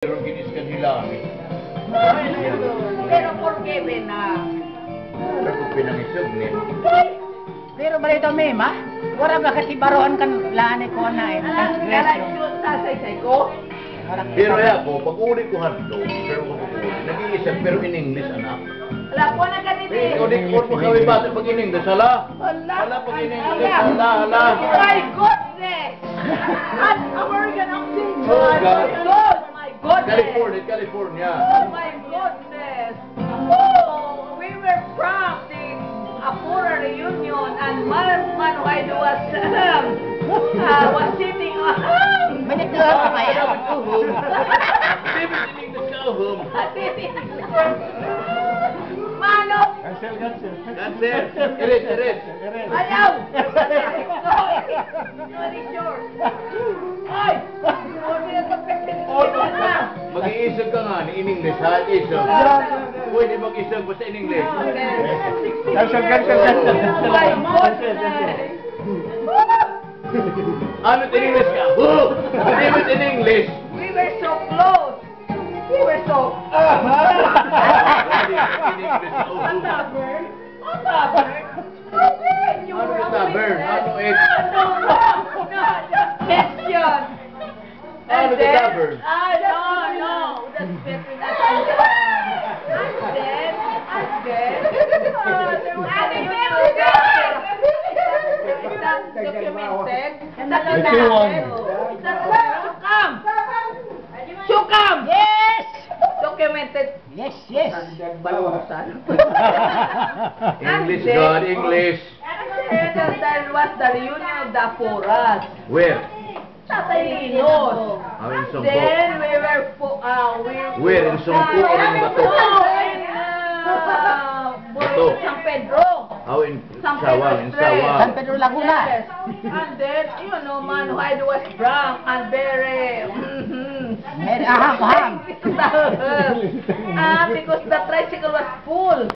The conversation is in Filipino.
Pero ginis kanila. Pero forgiven na. Pero kung pinangisog niya. Pero balito mema, wala ba kasi baroan kan lani ko na eh. Transgression sa say ko. Pero ya ko, pag uli ko hanto, pero kung uli, nag-iisip, pero in English, anak. Wala po na ganito. Ikaw di ko mo kawin bata pag in English, hala. Hala pag in English, hala. My goodness! An American accent. Oh, God. My goodness. California. Oh my goodness! Oh, we were from the Apura reunion and man I was sitting on. Maniglar ka kaya? David in English ka home. Mano! Cancel. Erase. Ayaw! Sorry, George. Ay! Mag-iisip ka nga in English, ha? Isip. Pwede mag-isip basta in English. Cancel. My goodness! Ano in English ka? David in English. We were so close. We were so... Stubborn? You Ano were ka stubborn? Ano it? No, question. Ano ka stubborn? No. That's better not. I'm dead. Is that documented? Sukam! Yes! Documented. Yes. Balusan. English, God, English. That was the reunion of the Apuras. Where? Tatalinos. In Songpo. Then we were Where? In Songpo or in Bato? Bato. San Pedro. In San Sawa. In Sawa. San Pedro Laguna. Yes. And then, man, I was drunk and very... Aham. Because the tricycle was full.